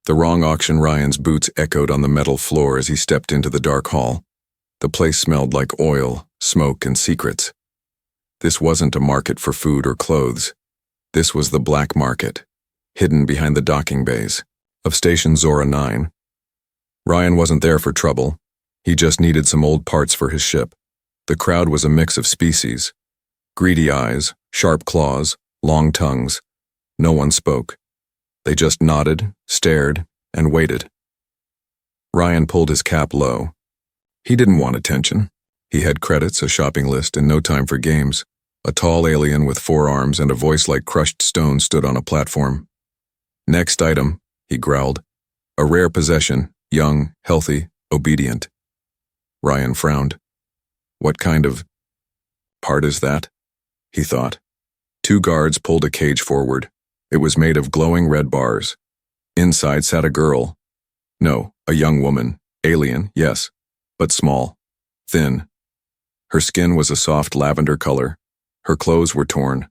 The wrong auction. Ryan's boots echoed on the metal floor as he stepped into the dark hall. The place smelled like oil, smoke, and secrets. This wasn't a market for food or clothes. This was the black market, hidden behind the docking bays of Station Zora 9. Ryan wasn't there for trouble. He just needed some old parts for his ship. The crowd was a mix of species. Greedy eyes, sharp claws, long tongues. No one spoke. They just nodded, stared, and waited. Ryan pulled his cap low. He didn't want attention. He had credits, a shopping list, and no time for games. A tall alien with 4 arms and a voice like crushed stone stood on a platform. "Next item," he growled. "A rare possession, young, healthy, obedient." Ryan frowned. What kind of part is that? He thought. 2 guards pulled a cage forward. It was made of glowing red bars. Inside sat a girl. No, a young woman. Alien, yes, but small, thin. Her skin was a soft lavender color. Her clothes were torn.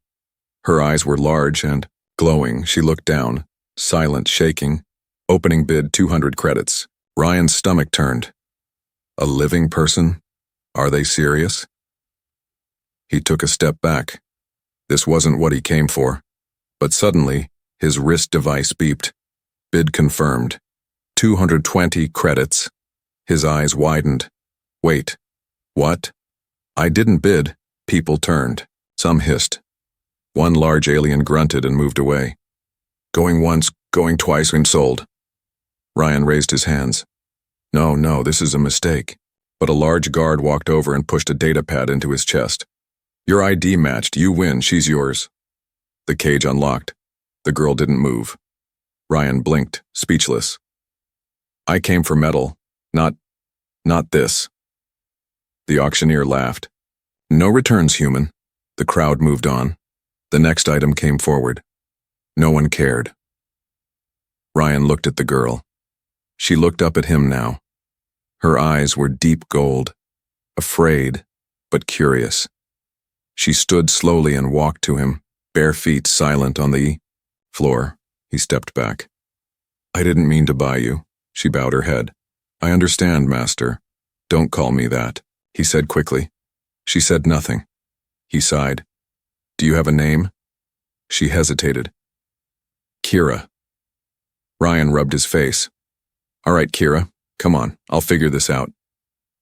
Her eyes were large and glowing. She looked down, silent, shaking. Opening bid 200 credits. Ryan's stomach turned. A living person? Are they serious? He took a step back. This wasn't what he came for. But suddenly, his wrist device beeped. Bid confirmed. 220 credits. His eyes widened. Wait. What? I didn't bid. People turned. Some hissed. One large alien grunted and moved away. Going once, going twice, and sold. Ryan raised his hands. No, this is a mistake. But a large guard walked over and pushed a data pad into his chest. Your ID matched. You win. She's yours. The cage unlocked. The girl didn't move. Ryan blinked, speechless. I came for metal. Not this. The auctioneer laughed. No returns, human. The crowd moved on. The next item came forward. No one cared. Ryan looked at the girl. She looked up at him now. Her eyes were deep gold, afraid, but curious. She stood slowly and walked to him, bare feet silent on the floor. He stepped back. I didn't mean to buy you. She bowed her head. I understand, master. Don't call me that, he said quickly. She said nothing. He sighed. Do you have a name? She hesitated. Kira. Ryan rubbed his face. All right, Kira. Come on, I'll figure this out.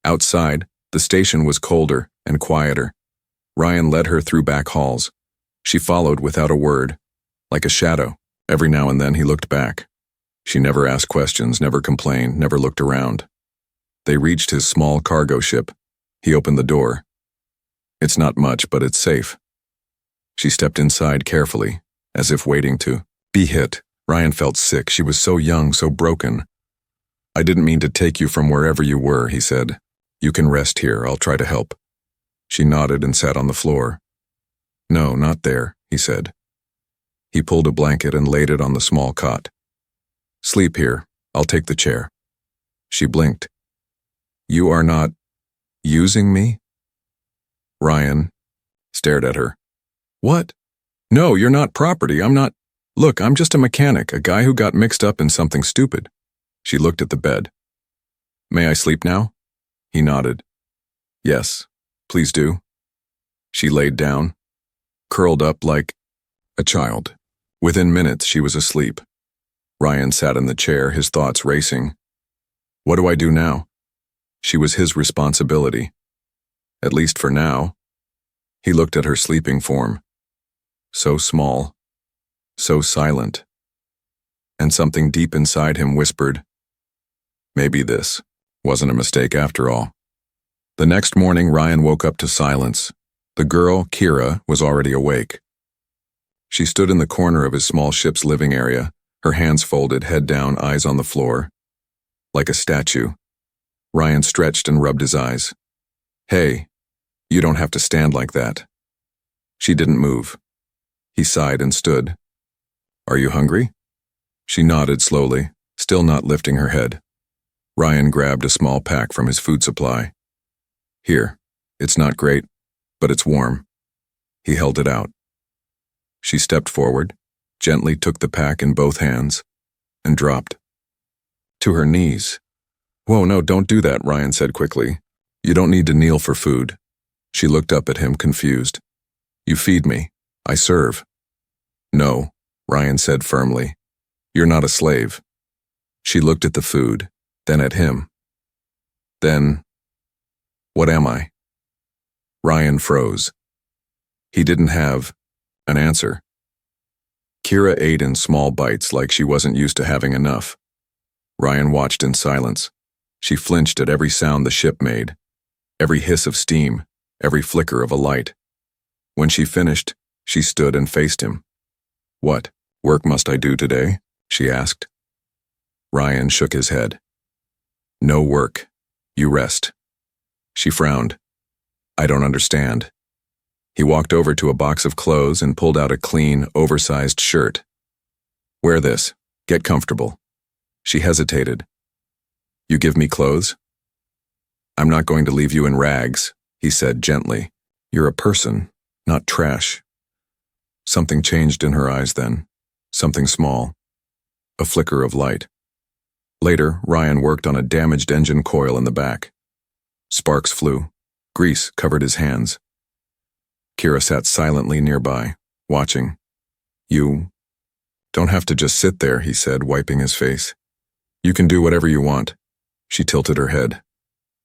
Outside, the station was colder and quieter. Ryan led her through back halls. She followed without a word, like a shadow. Every now and then he looked back. She never asked questions, never complained, never looked around. They reached his small cargo ship. He opened the door. It's not much, but it's safe. She stepped inside carefully, as if waiting to be hit. Ryan felt sick. She was so young, so broken. I didn't mean to take you from wherever you were, he said. You can rest here. I'll try to help. She nodded and sat on the floor. No, not there, he said. He pulled a blanket and laid it on the small cot. Sleep here. I'll take the chair. She blinked. You are not using me? Ryan stared at her. What? No, you're not property. I'm not. Look, I'm just a mechanic, a guy who got mixed up in something stupid. She looked at the bed. May I sleep now? He nodded. Yes, please do. She laid down, curled up like a child. Within minutes, she was asleep. Ryan sat in the chair, his thoughts racing. What do I do now? She was his responsibility. At least for now. He looked at her sleeping form. So small, so silent. And something deep inside him whispered, maybe this wasn't a mistake after all. The next morning, Ryan woke up to silence. The girl, Kira, was already awake. She stood in the corner of his small ship's living area, her hands folded, head down, eyes on the floor. Like a statue. Ryan stretched and rubbed his eyes. Hey, you don't have to stand like that. She didn't move. He sighed and stood. Are you hungry? She nodded slowly, still not lifting her head. Ryan grabbed a small pack from his food supply. Here, it's not great, but it's warm. He held it out. She stepped forward, gently took the pack in both hands, and dropped. To her knees. Whoa, no, don't do that, Ryan said quickly. You don't need to kneel for food. She looked up at him, confused. You feed me. I serve. No, Ryan said firmly. You're not a slave. She looked at the food, then at him. Then, what am I? Ryan froze. He didn't have an answer. Kira ate in small bites like she wasn't used to having enough. Ryan watched in silence. She flinched at every sound the ship made, every hiss of steam, every flicker of a light. When she finished, she stood and faced him. What work must I do today? She asked. Ryan shook his head. No work. You rest. She frowned. I don't understand. He walked over to a box of clothes and pulled out a clean, oversized shirt. Wear this. Get comfortable. She hesitated. You give me clothes? I'm not going to leave you in rags, he said gently. You're a person, not trash. Something changed in her eyes then. Something small. A flicker of light. Later, Ryan worked on a damaged engine coil in the back. Sparks flew. Grease covered his hands. Kira sat silently nearby, watching. You don't have to just sit there, he said, wiping his face. You can do whatever you want. She tilted her head.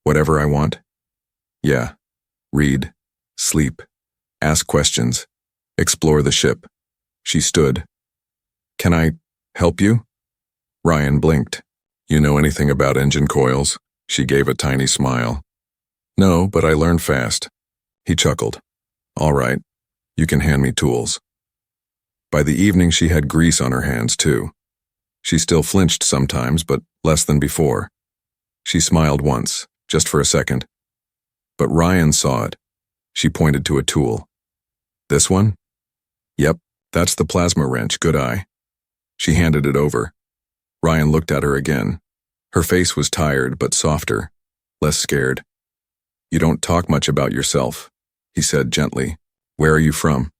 Whatever I want? Yeah. Read. Sleep. Ask questions. Explore the ship. She stood. Can I help you? Ryan blinked. You know anything about engine coils? She gave a tiny smile. No, but I learn fast. He chuckled. All right. You can hand me tools. By the evening she had grease on her hands too. She still flinched sometimes, but less than before. She smiled once, just for a second. But Ryan saw it. She pointed to a tool. This one? Yep, that's the plasma wrench, good eye. She handed it over. Ryan looked at her again. Her face was tired, but softer, less scared. You don't talk much about yourself, he said gently. Where are you from?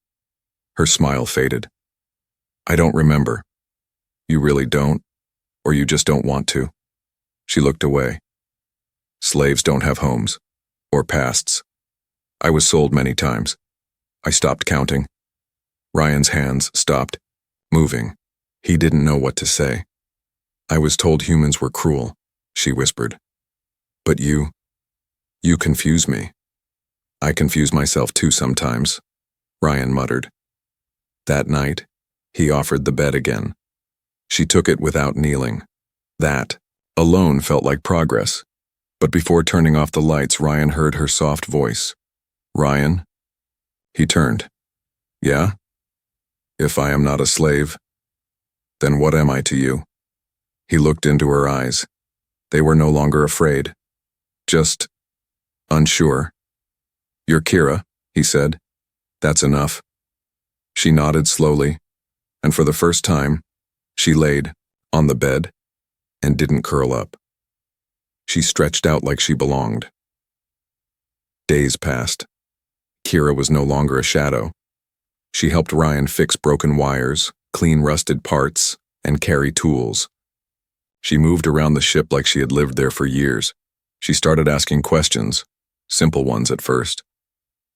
Her smile faded. I don't remember. You really don't? Or you just don't want to? She looked away. Slaves don't have homes. Or pasts. I was sold many times. I stopped counting. Ryan's hands stopped, moving. He didn't know what to say. I was told humans were cruel, she whispered. But you confuse me. I confuse myself too sometimes, Ryan muttered. That night, he offered the bed again. She took it without kneeling. That alone felt like progress. But before turning off the lights, Ryan heard her soft voice. Ryan? He turned. Yeah? If I am not a slave, then what am I to you? He looked into her eyes. They were no longer afraid. Just unsure. You're Kira, he said. That's enough. She nodded slowly, and for the first time, she laid on the bed and didn't curl up. She stretched out like she belonged. Days passed. Kira was no longer a shadow. She helped Ryan fix broken wires, clean rusted parts, and carry tools. She moved around the ship like she had lived there for years. She started asking questions, simple ones at first.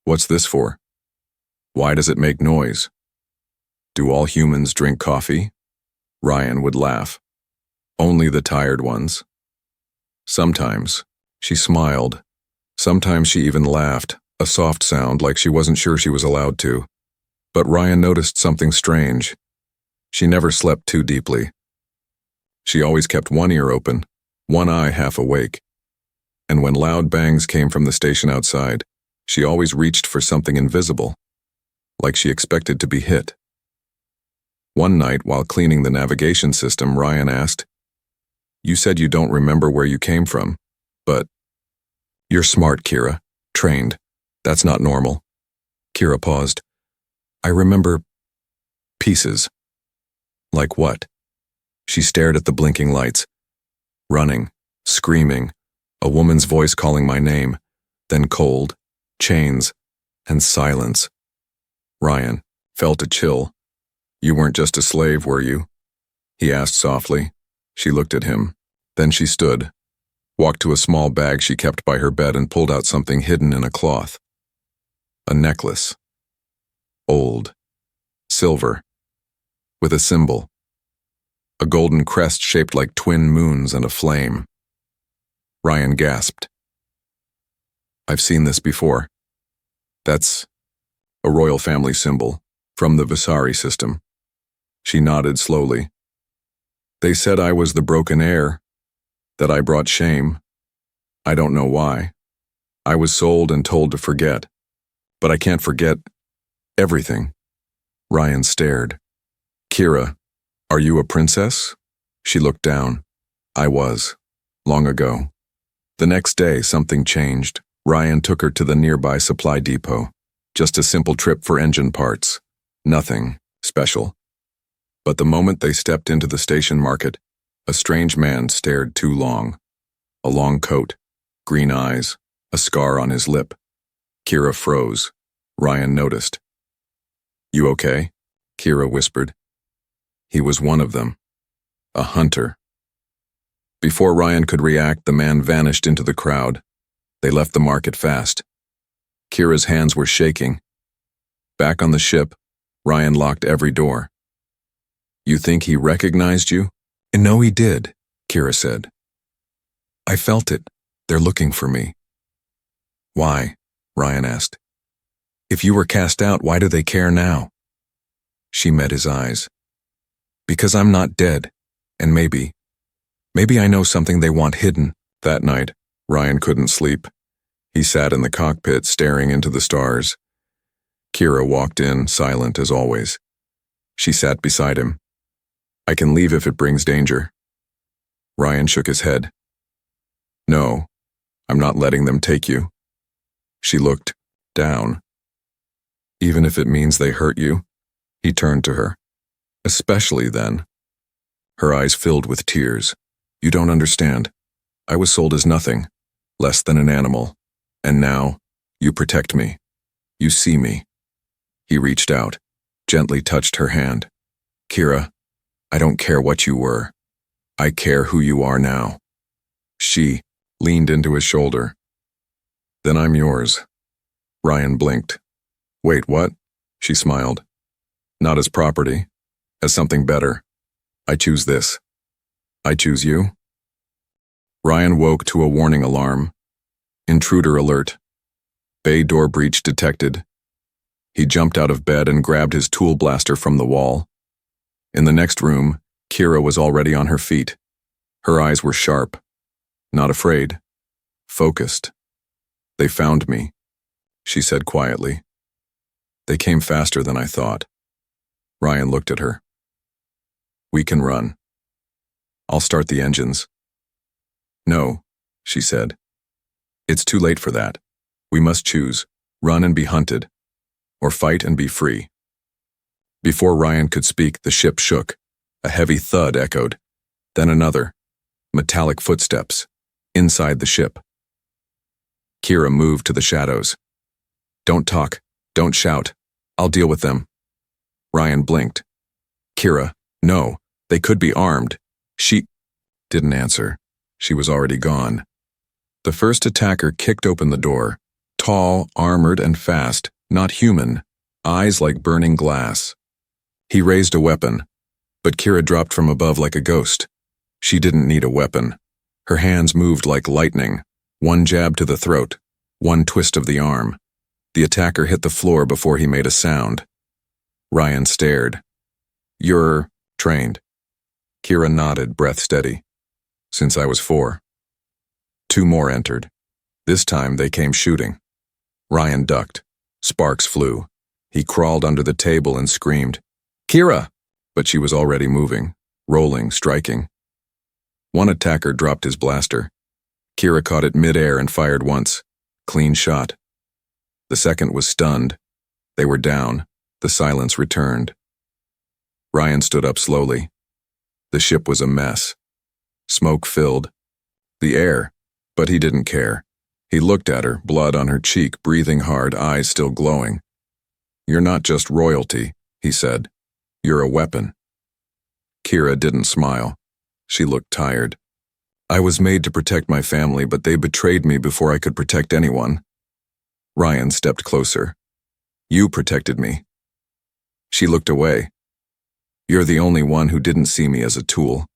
What's this for? Why does it make noise? Do all humans drink coffee? Ryan would laugh. Only the tired ones. Sometimes, she smiled. Sometimes she even laughed, a soft sound like she wasn't sure she was allowed to. But Ryan noticed something strange. She never slept too deeply. She always kept one ear open, one eye half awake. And when loud bangs came from the station outside, she always reached for something invisible, like she expected to be hit. One night, while cleaning the navigation system, Ryan asked, You said you don't remember where you came from, but you're smart, Kira. Trained. That's not normal. Kira paused. I remember pieces. Like what? She stared at the blinking lights. Running, screaming, a woman's voice calling my name, then cold, chains, and silence. Ryan felt a chill. You weren't just a slave, were you? He asked softly. She looked at him, Then she stood, walked to a small bag she kept by her bed and pulled out something hidden in a cloth. A necklace. Old. Silver. With a symbol. A golden crest shaped like twin moons and a flame. Ryan gasped. I've seen this before. That's a royal family symbol from the Vasari system. She nodded slowly. They said I was the broken heir, that I brought shame. I don't know why. I was sold and told to forget. But I can't forget everything. Ryan stared. Kira, are you a princess? She looked down. I was. Long ago. The next day, something changed. Ryan took her to the nearby supply depot. Just a simple trip for engine parts. Nothing special. But the moment they stepped into the station market, a strange man stared too long. A long coat, green eyes, a scar on his lip. Kira froze. Ryan noticed. You okay? Kira whispered. He was one of them. A hunter. Before Ryan could react, the man vanished into the crowd. They left the market fast. Kira's hands were shaking. Back on the ship, Ryan locked every door. You think he recognized you? No, he did, Kira said. I felt it. They're looking for me. Why? Ryan asked. If you were cast out, why do they care now? She met his eyes. Because I'm not dead, and maybe I know something they want hidden. That night, Ryan couldn't sleep. He sat in the cockpit staring into the stars. Kira walked in, silent as always. She sat beside him. I can leave if it brings danger. Ryan shook his head. No, I'm not letting them take you. She looked down. Even if it means they hurt you? He turned to her. Especially then. Her eyes filled with tears. You don't understand. I was sold as nothing, less than an animal. And now, you protect me. You see me. He reached out, gently touched her hand. Kira, I don't care what you were. I care who you are now. She leaned into his shoulder. Then I'm yours. Ryan blinked. Wait, what? She smiled. Not as property, as something better. I choose this. I choose you. Ryan woke to a warning alarm. Intruder alert. Bay door breach detected. He jumped out of bed and grabbed his tool blaster from the wall. In the next room, Kira was already on her feet. Her eyes were sharp. Not afraid. Focused. They found me, she said quietly. They came faster than I thought. Ryan looked at her. We can run. I'll start the engines. No, she said. It's too late for that. We must choose, run and be hunted, or fight and be free. Before Ryan could speak, the ship shook. A heavy thud echoed. Then another. Metallic footsteps. Inside the ship. Kira moved to the shadows. Don't talk. Don't shout. I'll deal with them. Ryan blinked. Kira, no. They could be armed. She didn't answer. She was already gone. The first attacker kicked open the door. Tall, armored, and fast. Not human. Eyes like burning glass. He raised a weapon. But Kira dropped from above like a ghost. She didn't need a weapon. Her hands moved like lightning. One jab to the throat. One twist of the arm. The attacker hit the floor before he made a sound. Ryan stared. You're trained. Kira nodded, breath steady. Since I was 4. 2 more entered. This time they came shooting. Ryan ducked. Sparks flew. He crawled under the table and screamed, Kira! But she was already moving, rolling, striking. One attacker dropped his blaster. Kira caught it mid-air and fired once. Clean shot. The second was stunned. They were down. The silence returned. Ryan stood up slowly. The ship was a mess. Smoke filled the air, but he didn't care. He looked at her, blood on her cheek, breathing hard, eyes still glowing. You're not just royalty, he said. You're a weapon. Kira didn't smile. She looked tired. I was made to protect my family, but they betrayed me before I could protect anyone. Ryan stepped closer. You protected me. She looked away. You're the only one who didn't see me as a tool.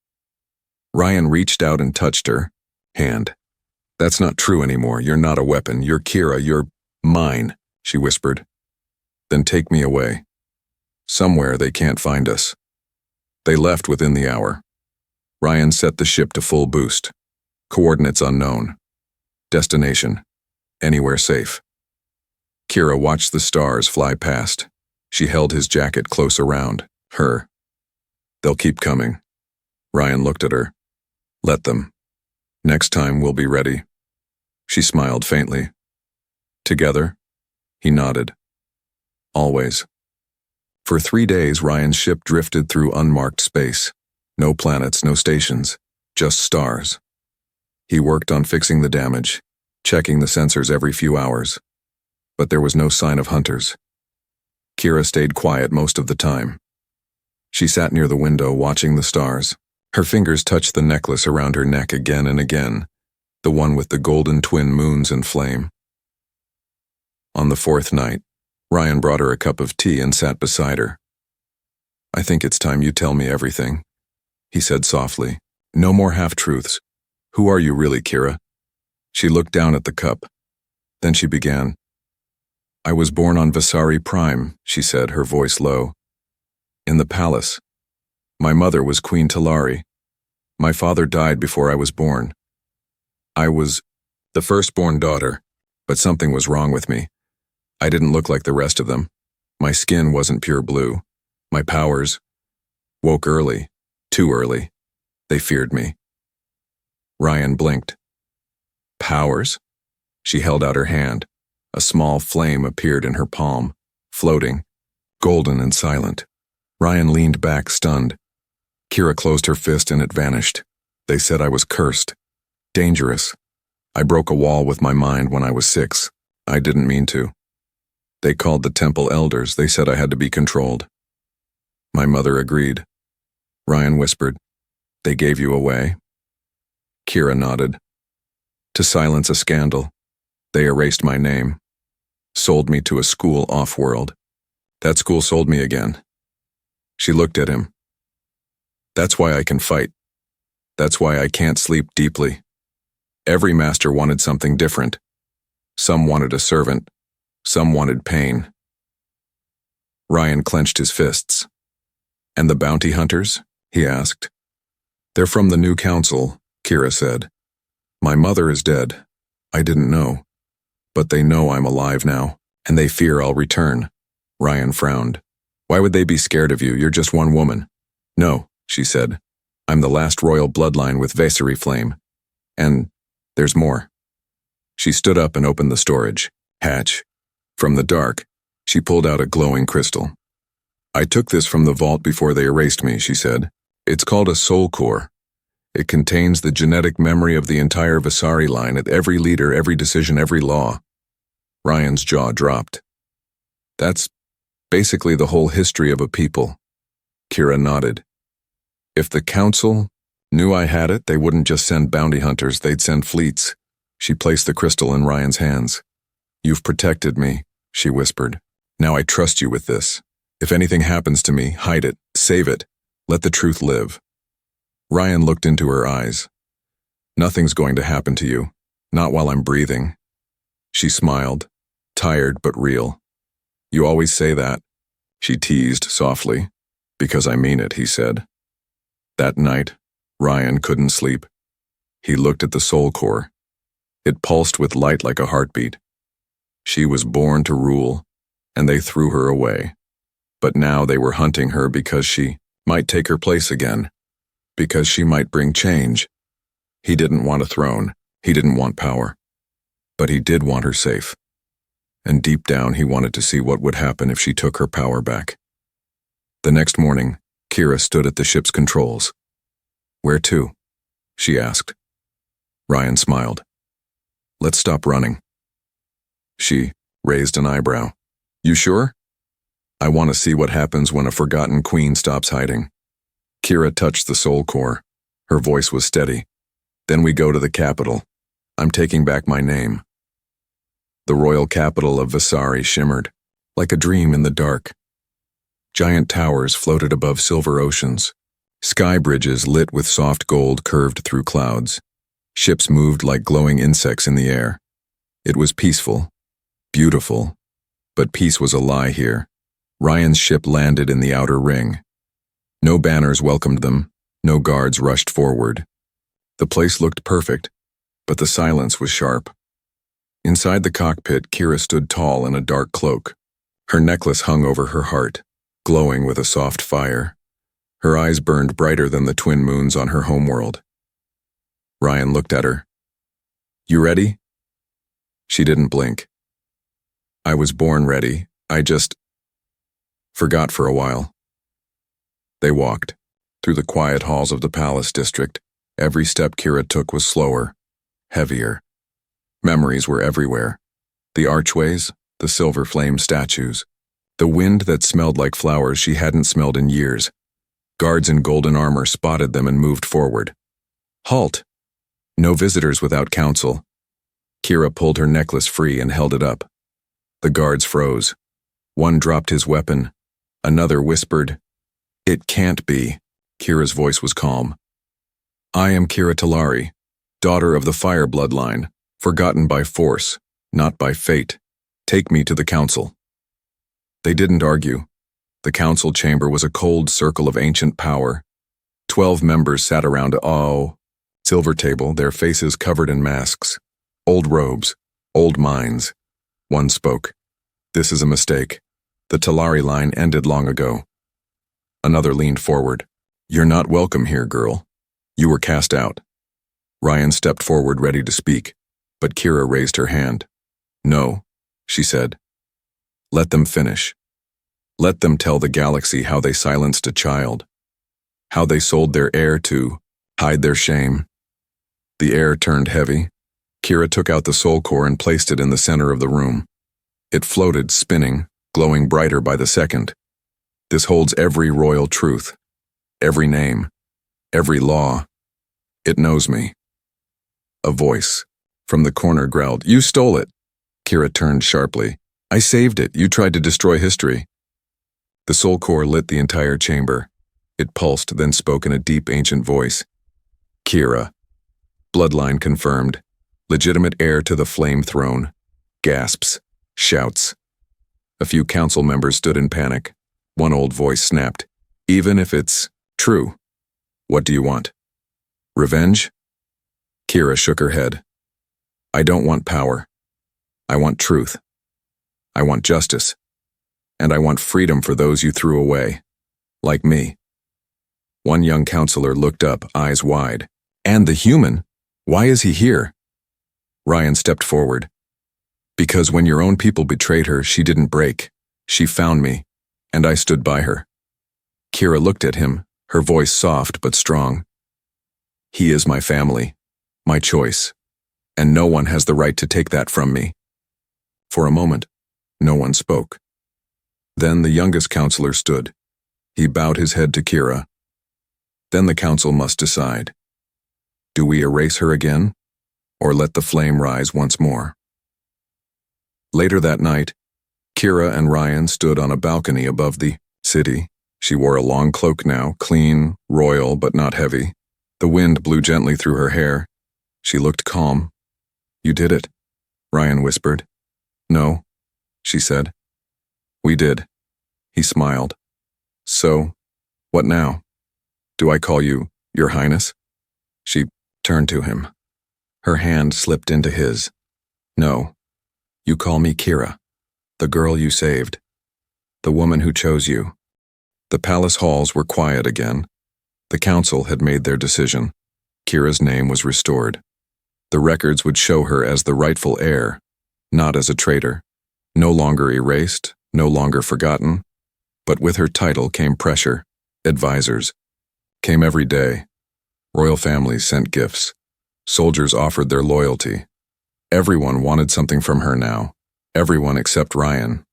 Ryan reached out and touched her hand. That's not true anymore. You're not a weapon. You're Kira. You're mine, she whispered. Then take me away. Somewhere they can't find us. They left within the hour. Ryan set the ship to full boost. Coordinates unknown. Destination: anywhere safe. Kira watched the stars fly past. She held his jacket close around her. They'll keep coming. Ryan looked at her. Let them. Next time we'll be ready. She smiled faintly. Together? He nodded. Always. For 3 days, Ryan's ship drifted through unmarked space. No planets, no stations, just stars. He worked on fixing the damage, checking the sensors every few hours. But there was no sign of hunters. Kira stayed quiet most of the time. She sat near the window watching the stars. Her fingers touched the necklace around her neck again and again, the one with the golden twin moons in flame. On the 4th night, Ryan brought her a cup of tea and sat beside her. I think it's time you tell me everything, he said softly. No more half-truths. Who are you really, Kira? She looked down at the cup. Then she began. I was born on Vasari Prime, she said, her voice low. In the palace. My mother was Queen Talari. My father died before I was born. I was the firstborn daughter, but something was wrong with me. I didn't look like the rest of them. My skin wasn't pure blue. My powers woke early, too early. They feared me. Ryan blinked. Powers? She held out her hand. A small flame appeared in her palm, floating, golden and silent. Ryan leaned back, stunned. Kira closed her fist and it vanished. They said I was cursed. Dangerous. I broke a wall with my mind when I was 6. I didn't mean to. They called the temple elders. They said I had to be controlled. My mother agreed. Ryan whispered, They gave you away? Kira nodded. To silence a scandal. They erased my name. Sold me to a school off-world. That school sold me again. She looked at him. That's why I can fight. That's why I can't sleep deeply. Every master wanted something different. Some wanted a servant. Some wanted pain. Ryan clenched his fists. And the bounty hunters? He asked. They're from the new council, Kira said. My mother is dead. I didn't know. But they know I'm alive now, and they fear I'll return. Ryan frowned. Why would they be scared of you? You're just one woman. No, she said. I'm the last royal bloodline with Vasari flame. And there's more. She stood up and opened the storage hatch. From the dark, she pulled out a glowing crystal. I took this from the vault before they erased me, she said. It's called a soul core. It contains the genetic memory of the entire Vasari line, at every leader, every decision, every law. Ryan's jaw dropped. That's basically the whole history of a people. Kira nodded. If the council knew I had it, they wouldn't just send bounty hunters, they'd send fleets. She placed the crystal in Ryan's hands. You've protected me, she whispered. Now I trust you with this. If anything happens to me, hide it, save it, let the truth live. Ryan looked into her eyes. Nothing's going to happen to you, not while I'm breathing. She smiled, tired but real. You always say that, she teased softly. Because I mean it, he said. That night, Ryan couldn't sleep. He looked at the soul core. It pulsed with light like a heartbeat. She was born to rule, and they threw her away. But now they were hunting her because she might take her place again, because she might bring change. He didn't want a throne, he didn't want power, but he did want her safe. And deep down he wanted to see what would happen if she took her power back. The next morning, Kira stood at the ship's controls. Where to? She asked. Ryan smiled. Let's stop running. She raised an eyebrow. You sure? I want to see what happens when a forgotten queen stops hiding. Kira touched the soul core. Her voice was steady. Then we go to the capital. I'm taking back my name. The royal capital of Vasari shimmered, like a dream in the dark. Giant towers floated above silver oceans. Sky bridges lit with soft gold curved through clouds. Ships moved like glowing insects in the air. It was peaceful, beautiful, but peace was a lie here. Ryan's ship landed in the outer ring. No banners welcomed them, no guards rushed forward. The place looked perfect, but the silence was sharp. Inside the cockpit, Kira stood tall in a dark cloak. Her necklace hung over her heart, glowing with a soft fire. Her eyes burned brighter than the twin moons on her homeworld. Ryan looked at her. "You ready?" She didn't blink. "I was born ready. I just forgot for a while." They walked through the quiet halls of the palace district. Every step Kira took was slower, heavier. Memories were everywhere. The archways, the silver flame statues, the wind that smelled like flowers she hadn't smelled in years. Guards in golden armor spotted them and moved forward. "Halt! No visitors without counsel." Kira pulled her necklace free and held it up. The guards froze. One dropped his weapon. Another whispered, "It can't be." Kira's voice was calm. "I am Kira Talari, daughter of the fire bloodline, forgotten by force, not by fate. Take me to the council." They didn't argue. The council chamber was a cold circle of ancient power. 12 members sat around a silver table, their faces covered in masks. Old robes, old minds. One spoke. "This is a mistake. The Talari line ended long ago." Another leaned forward. "You're not welcome here, girl. You were cast out." Ryan stepped forward ready to speak, but Kira raised her hand. "No," she said. "Let them finish. Let them tell the galaxy how they silenced a child, how they sold their heir to hide their shame." The air turned heavy. Kira took out the soul core and placed it in the center of the room. It floated, spinning, glowing brighter by the second. "This holds every royal truth, every name, every law. It knows me." A voice from the corner growled, "You stole it." Kira turned sharply. "I saved it. You tried to destroy history." The soul core lit the entire chamber. It pulsed, then spoke in a deep, ancient voice. "Kira. Bloodline confirmed. Legitimate heir to the flame throne." Gasps. Shouts. A few council members stood in panic. One old voice snapped, "Even if it's true, what do you want? Revenge?" Kira shook her head. "I don't want power. I want truth. I want justice. And I want freedom for those you threw away. Like me." One young counselor looked up, eyes wide. "And the human? Why is he here?" Ryan stepped forward. "Because when your own people betrayed her, she didn't break. She found me, and I stood by her." Kira looked at him, her voice soft but strong. "He is my family, my choice, and no one has the right to take that from me." For a moment, no one spoke. Then the youngest counselor stood. He bowed his head to Kira. "Then the council must decide. Do we erase her again, or let the flame rise once more?" Later that night, Kira and Ryan stood on a balcony above the city. She wore a long cloak now, clean, royal, but not heavy. The wind blew gently through her hair. She looked calm. "You did it," Ryan whispered. "No," she said. "We did." He smiled. "So, what now? Do I call you Your Highness?" She turned to him. Her hand slipped into his. "No, you call me Kira, the girl you saved, the woman who chose you." The palace halls were quiet again. The council had made their decision. Kira's name was restored. The records would show her as the rightful heir, not as a traitor. No longer erased, no longer forgotten. But with her title came pressure, advisors. Came every day. Royal families sent gifts. Soldiers offered their loyalty. Everyone wanted something from her now. Everyone except Ryan.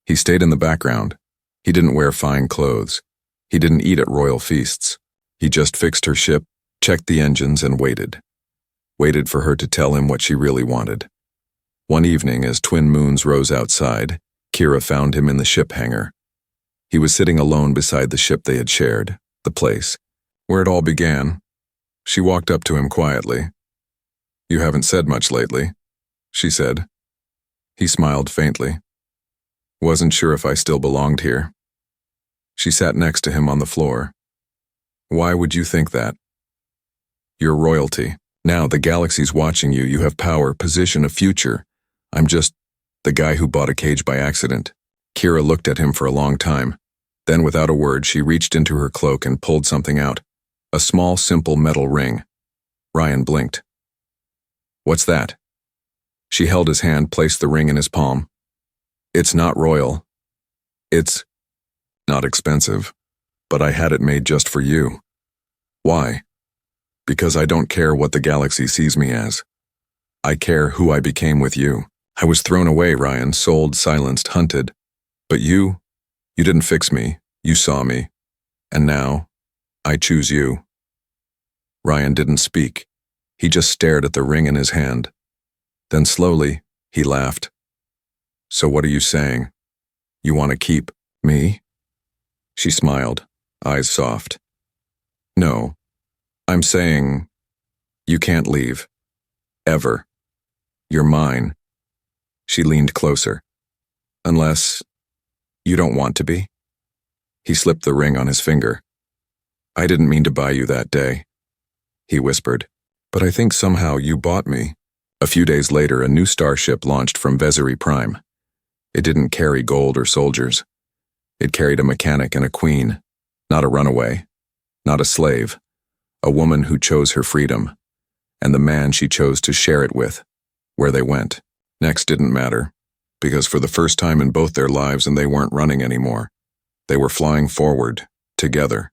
He stayed in the background. He didn't wear fine clothes. He didn't eat at royal feasts. He just fixed her ship, checked the engines, and waited. waited for her to tell him what she really wanted. One evening, as twin moons rose outside, Kira found him in the ship hangar. He was sitting alone beside the ship they had shared, the place where it all began. She walked up to him quietly. "You haven't said much lately," she said. He smiled faintly. "Wasn't sure if I still belonged here." She sat next to him on the floor. "Why would you think that? You're royalty. Now the galaxy's watching you. You have power, position, a future. I'm just the guy who bought a cage by accident." Kira looked at him for a long time. Then, without a word, she reached into her cloak and pulled something out. A small, simple metal ring. Ryan blinked. "What's that?" She held his hand, placed the ring in his palm. "It's not royal. It's not expensive, but I had it made just for you." "Why?" "Because I don't care what the galaxy sees me as. I care who I became with you. I was thrown away, Ryan, sold, silenced, hunted. But you didn't fix me. You saw me. And now, I choose you." Ryan didn't speak. He just stared at the ring in his hand. Then slowly, he laughed. "So what are you saying? You want to keep me?" She smiled, eyes soft. "No, I'm saying you can't leave. Ever. You're mine." She leaned closer. "Unless you don't want to be?" He slipped the ring on his finger. "I didn't mean to buy you that day," he whispered. "But I think somehow you bought me." A few days later, a new starship launched from Veziri Prime. It didn't carry gold or soldiers. It carried a mechanic and a queen, not a runaway, not a slave, a woman who chose her freedom, and the man she chose to share it with. Where they went next didn't matter, because for the first time in both their lives, and they weren't running anymore. They were flying forward, together.